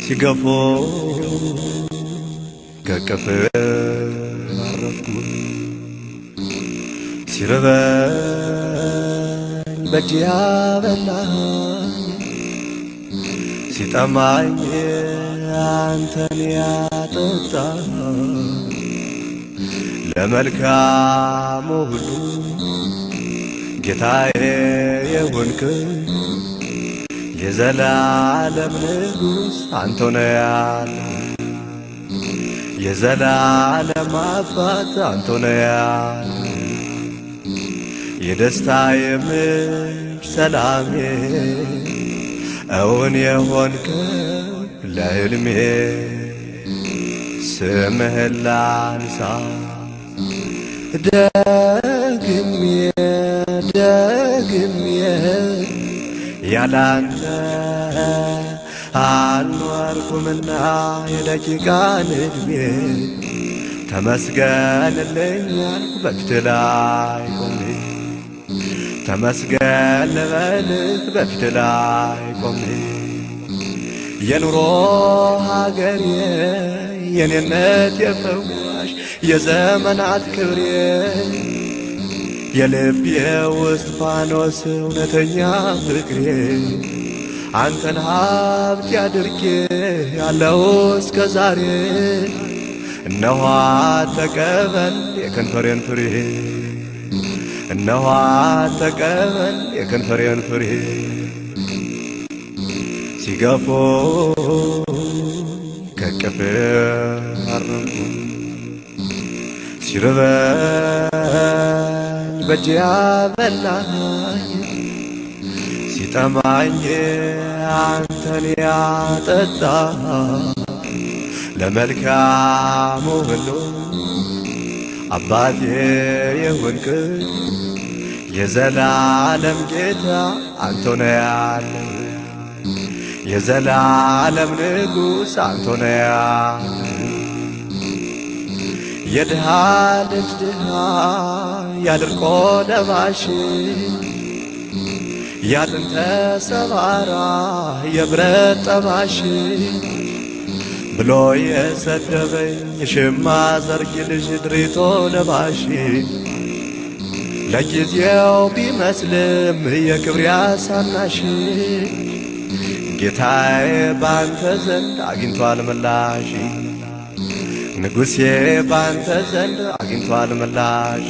ሲገፎ ከቅፍ አረፍኩ ሲርበኝ በእጅ ያበላኝ ሲጠማኝ አንተን ያጠጣ ለመልካሙ ሁሉ ጌታዬ የሆንክ የዘላለም ንጉሥ አንተ ነህ ያለ የዘላለም አባት አንተ ነህ ያለ የደስታዬ ምንጭ ሰላሜ እውን የሆንከው ለሕልሜ ስምህን ላንሳ ደግሜ ያላንተ አልኖርኩምና የደቂቃን ዕድሜ ተመስገንልኝ አልኩ በፊትህ ላይ ቆሜ ተመስገን ልበልህ በፊትህ ላይ ቆሜ የኑሮ ሀገሬ የኔነት የፈዋሽ የዘመናት ክብሬ የልቤ ውስጥ ፋኖስ እውነተኛ ፍቅሬ አንተን ሀብት ያድርጌ ያለው እስከ ዛሬ እነሆ ተቀበል የከንፈሬን ፍሬ እነሆ ተቀበል የከንፈሬን ፍሬ ሲገፎ ከቅፍ አረፍኩ ሲርበኝ በእጅ ያበላኝ ሲጠማኝ አንተን ያጠጣ ለመልካሙ ሁሉ አባቴ የሆንክ የዘላለም ጌታ አንተ ነህ ያለ የዘላለም ንጉሥ አንተ ነህ ያለ የድሃ ልጅ ድሃ ያድርቆ ለባሽ ያጥንተ ሰባራ የብረት ጠባሽ ብሎ የሰደበኝ ሽማ ዘርግ ልጅ ድሪቶ ለባሽ ለጊዜው ቢመስልም የክብር ያሳናሽ ጌታዬ ባንተ ዘንድ አግኝቷል ምላሽ ንጉሴ ባንተ ዘንድ አግኝቷል ምላሽ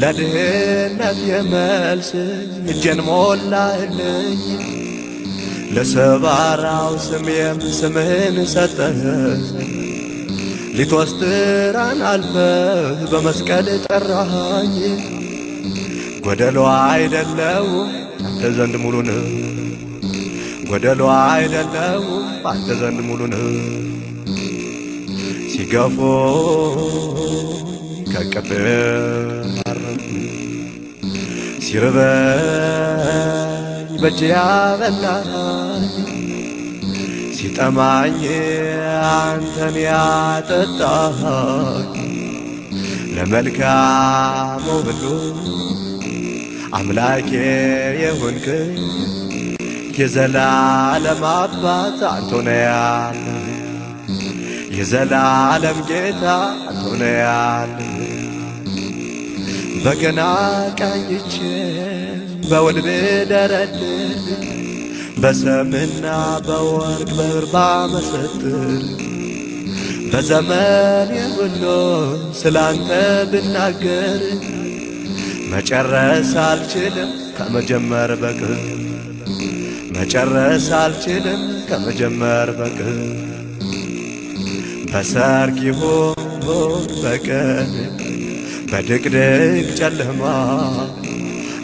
ለድህነት የመልስ እጄን ሞላህልኝ ለሰባራው ስሜም ስምህን ሰጠህ ሊትወስትራን አልፈህ በመስቀል ጠራሃኝ ጎደሎ አይደለሁም አንተ ዘንድ ሙሉ ነህ ጎደሎ አይደለሁም አንተ ዘንድ ሙሉ ነህ ሲገፎ ከቅፍ አረፍኩ ሲርበኝ በእጅ ያበላኝ ሲጠማኝ አንተን ያጠጣኝ ለመልካሙ ሁሉ አምላኬ የሆንክ የዘላለም አባት አንተ ነህ ያለ የዘላለም ጌታ አንተ ነህ ያለ በገና ቃኝቼ በውል ብደረድር በሰምና በወርቅ በብር መሰጥር በዘመን ሁሉ ስላንተ ብናገር መጨረስ አልችልም ከመጀመር በቅር መጨረስ አልችልም ከመጀመር በቅር በሰርክ ይሁን በቀን በድቅድቅ ጨለማ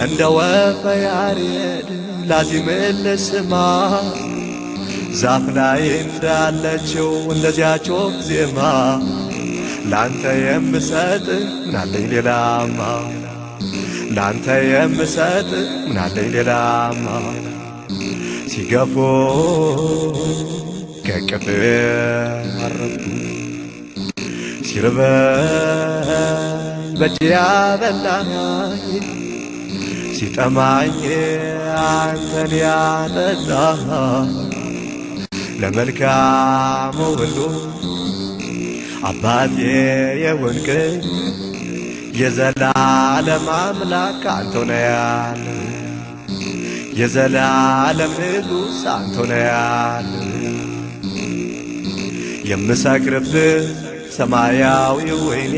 እንደ ወፈ ያሬድ ላዚምን ልስማ ዛፍ ላይ እንዳለችው እንደዚያች ወፍ ዜማ ላንተ የምሰጥ ምናለኝ ሌላማ ላንተ የምሰጥ ምናለኝ ሌላማ ሲገፎ ከቅፍ አረፍኩ ሲርበኝ በእጅ ያበላኝ ሲጠማኝ አንተን ያጠጣ ለመልካሙ ሁሉ አባቴ የሆንክኝ የዘላለም አምላክ አንተ ነህ ያለ የዘላለም ንጉሥ አንተ ነህ ያለ የምሰክርብህ ሰማያዊ ወይኔ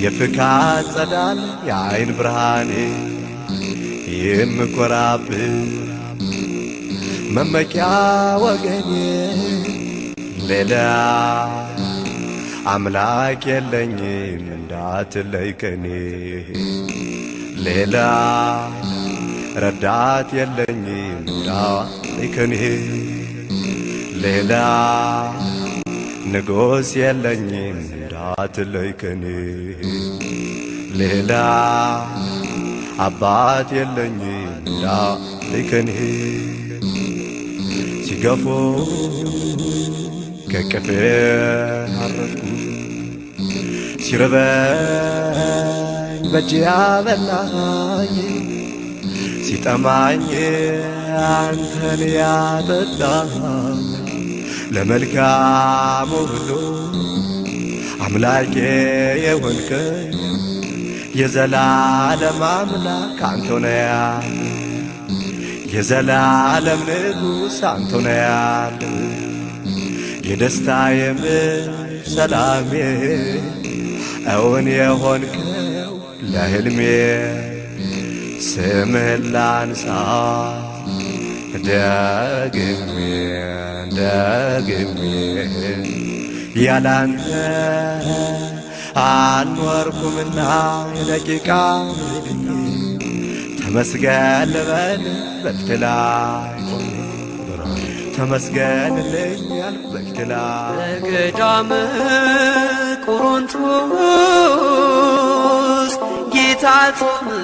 የፍካት ጸዳል የዓይን ብርሃኔ የምኮራብህ መመኪያ ወገኔ ሌላ አምላክ የለኝም እንዳትለይ ከኔ ሌላ ረዳት የለኝም እንዳትለይ ከኔ ሌላ ንጉሥ የለኝም እንዳትለይ ከኔ ሌላ አባት የለኝም እንዳትለይ ከኔ ሲገፉ ከቅፌ አረፍኩ ሲርበኝ በእጅ ያበላኝ ሲጠማኝ አንተን ያጠጣኝ ለመልካሙ ሁሉ አምላኬ የሆንከኝ የዘላለም አምላክ አንተ ነህ ያለ የዘላለም ንጉሥ አንተ ነህ ያለ የደስታዬ ምንጭ ሰላሜ እውን የሆንከው ለሕልሜ ስምህን ላንሳ ደግሜ ደግሜ ያላንተ አልኖርኩምና የደቂቃ ተመስገን ልበል በፊት ላይ ተመስገን ልኛል በፊት ላይ በገዳመ ቆሮንቶስ ጌታ ጾምን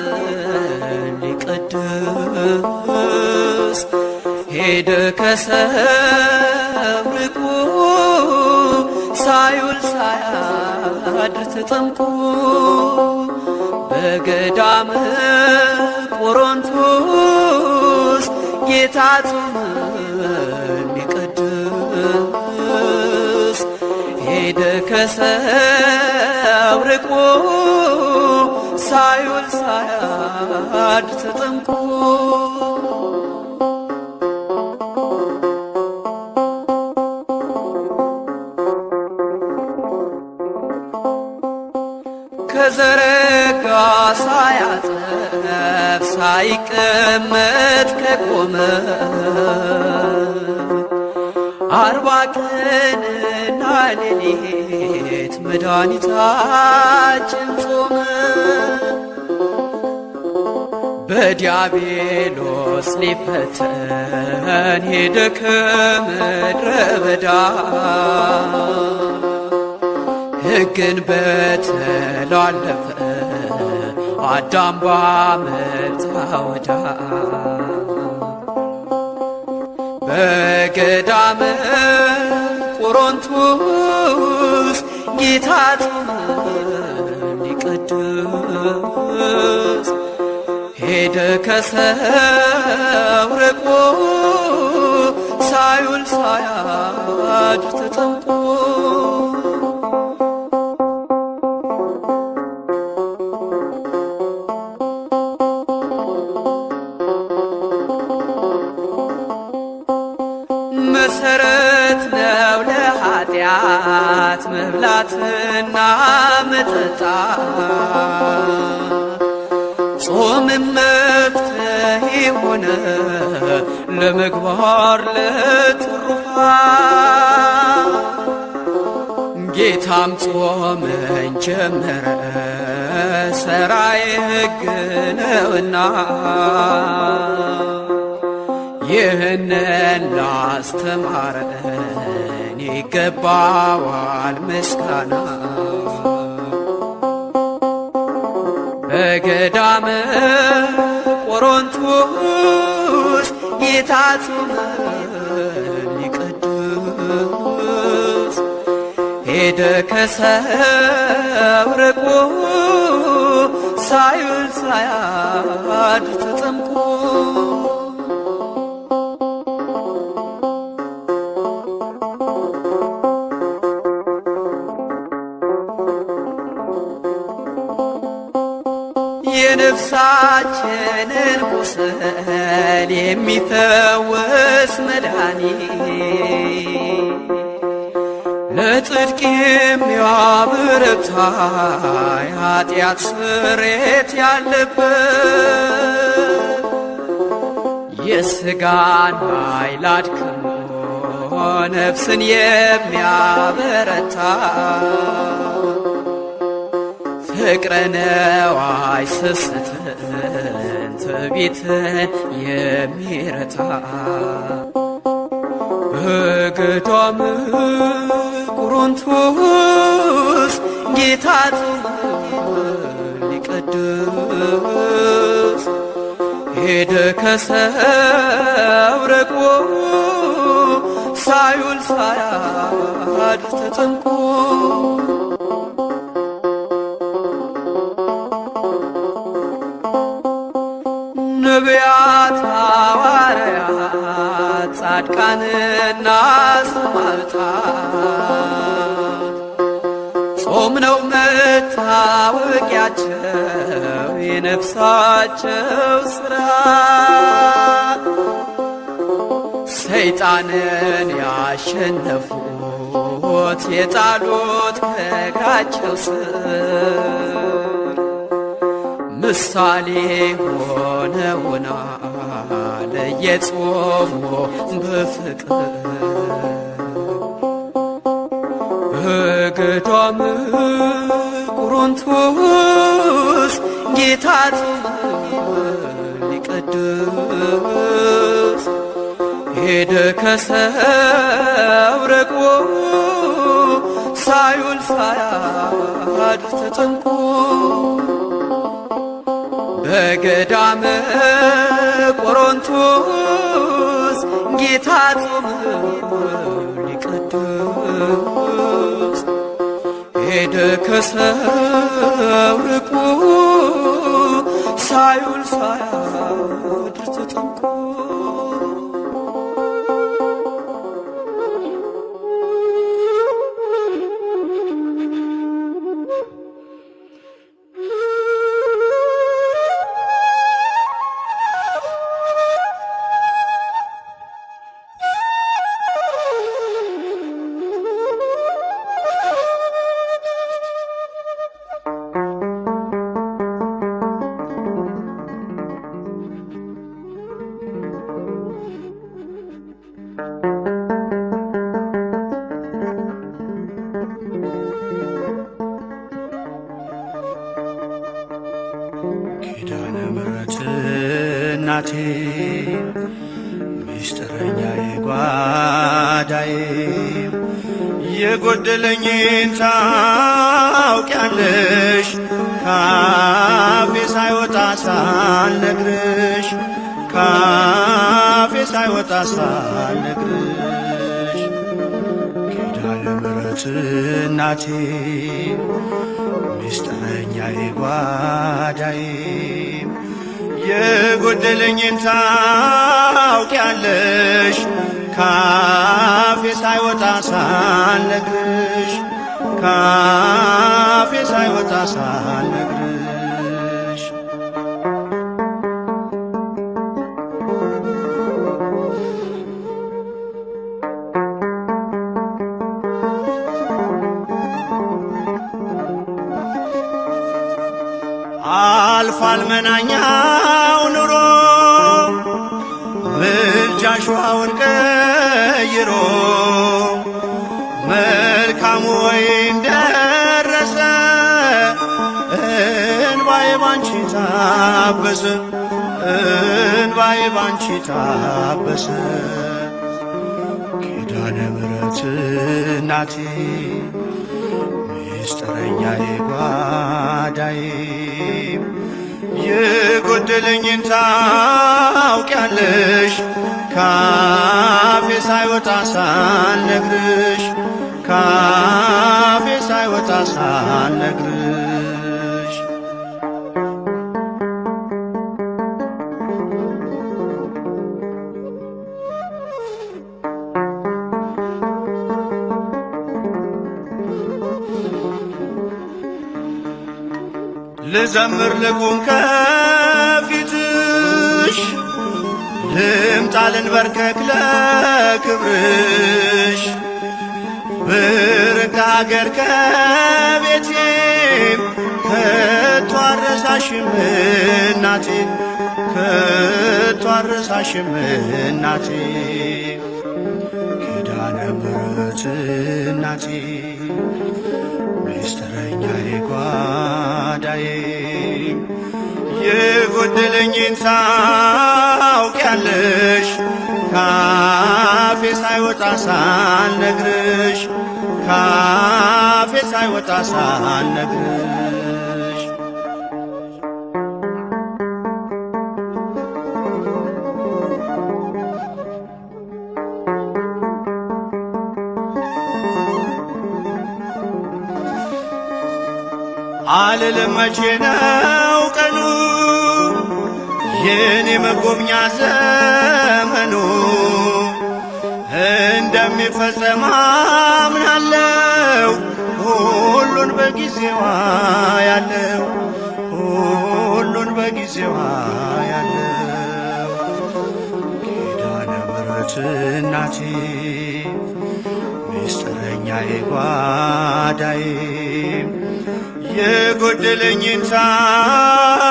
ሊቀድስ ሄደ ከሰው ርቆ ሳይውል ሳያድር ተጠምቆ በገዳመ ቆሮንቶስ ጌታ ጾምን ሊቀድስ ሄደ ከሰው ርቆ ሳይውል ሳያድር ተጠምቆ ከዘረጋ ሳያጠፍ ሳይቀመጥ ከቆመ 40 ቀንና ሌሊት መድኃኒታችን ጾመ። በዲያብሎስ ሊፈተን ሄደ ከምድረ በዳ ሕግን በተላለፈ አዳም ባመጣ ወዳ በገዳመ ቆሮንቶስ ጌታ ጾመን ሊቀድስ ሄደ ከሰው ርቆ ሳይውል ሳያድር ተጠምቆ መሰረት ነው ለኃጢአት መብላትና መጠጣት ጾምም መፍትሄ ሆነ ለምግባር ለትሩፋት ጌታም ጾመን ጀመረ ሠራዬ ሕግ ነውና ይህንን ላስተማረን ይገባዋል ምስጋና። በገዳመ ቆሮንቶስ ጌታ ጾመን ሊቀድስ ሄደ ከሰው ርቆ ሳይውል ሳያድር ተጠምቆ የነፍሳችንን ቁስል የሚፈውስ መድኃኒት ለጽድቅ የሚያበረታ የኃጢአት ስርየት ያለበት የሥጋን ኃይል አድክሞ ነፍስን የሚያበረታ ፍቅረ ነዋይ ስስትን ትዕቢትን የሚረታ በገዳመ ቆሮንቶስ ጌታ ጾመ ሊቀድስ ሄደ ከሰው ርቆ ሳይውል ሳያድር ተጠምቆ ነቢያት ሐዋርያት ጻድቃንና ሰማዕታት ጾም ነው መታወቂያቸው የነፍሳቸው ሥርዓት ሰይጣንን ያሸነፉት የጣሉት ከእግራቸው ስር ምሳሌ ሆነውናል እየጾሙ በፍቅር በገዳመ ቆሮንቶስ ጌታ ጾመ ሊቀድስ ሄደ ከሰው ርቆ ሳይውል ሳያድር ተጠምቆ በገዳመ ቆሮንቶስ ጌታ ጾመ ሊቀድስ ሄደ ከሰው ርቆ ሳይውል ሳያድር ተጠምቆ ኪዳነ ምሕረት እናቴ ምስጢረኛዬ ጓዳዬ የጎደለኝን ታውቂያለሽ ካፌ ሳይወጣ ሳልነግርሽ ካፌ ሳይወጣ ሳልነግርሽ ኪዳነ ምሕረት እናቴ ምስጢረኛዬ ጓዳዬ የጎደለኝን ታውቂያለሽ ካፌ ሳይወጣ ሳልነግርሽ ካፌ ሳይወጣ ሳልነግርሽ አልፏል መናኛው ኑሮ ምልጃሽ ውሃውን ቀይሮ መልካሙ ወይን ደረሰ እንባዬ ባንቺ ታበሰ እንባዬ ባንቺ ታበሰ ኪዳነ ምሕረት እናቴ ምስጢረኛዬ ጓዳዬ የጎደለኝን ታውቂያለሽ ካፌ ሳይወጣ ሳልነግርሽ ካፌ ሳይወጣ ሳልነግርሽ ልዘምር ልቁም ከፊትሽ ልምጣ ልንበርከክ ለክብርሽ ብርቅ አገር ከቤቴም ከቶ አልረሳሽም እናቴ ከቶ አልረሳሽም እናቴ ኪዳነ ምሕረት እናቴ ምስጢረኛዬ ጓዳዬ የጎደለኝን ታውቂያለሽ ካፌ ሳይወጣ ሳልነግርሽ ካፌ ሳይወጣ ሳልነግርሽ አልልም መቼ ነው ቀኑ የኔ መጎብኛ ዘመኑ እንደሚፈጸም አምናለው ሁሉን በጊዜዋ ያለው ሁሉን በጊዜዋ ያለው ኪዳነ ምሕረት እናቴ ምስጢረኛዬ ጓዳዬ የጎደለኝን ታውቂያለሽ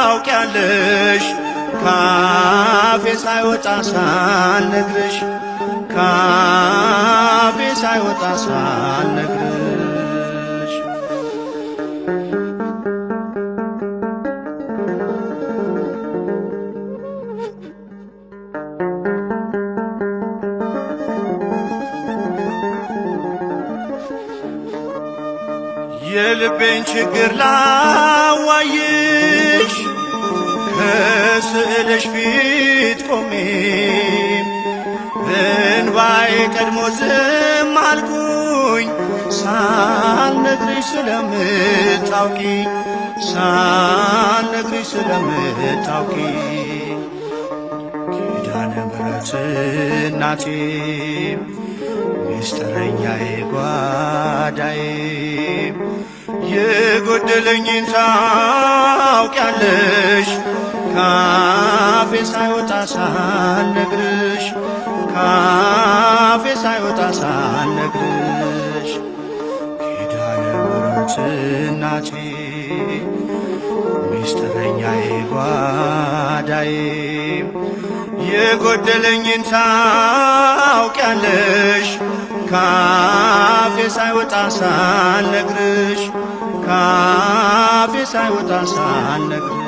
ካፌ ሳይወጣ ሳልነግርሽ ካፌ ሳይወጣ ሳልነግርሽ የልቤን ችግር ላዋይሽ ከስዕልሽ ፊት ቆሜ እንባዬ ቀድሞ ዝም አልኩኝ ሳልነግርሽ ስለምታውቂ ሳልነግርሽ ስለምታውቂ ኪዳነ ምሕረት እናቴ ምስጢረኛዬ ጓዳዬ የጎደለኝን ታውቂያለሽ ካፌ ሳይወጣ ሳልነግርሽ ካፌ ሳይወጣ ሳልነግርሽ ኪዳነ ምሕረት እናቴ ምስጢረኛዬ ጓዳዬ የጎደለኝን ታውቂያለሽ ካፌ ሳይወጣ ሳልነግርሽ ካፌ ሳይወጣ ሳልነግርሽ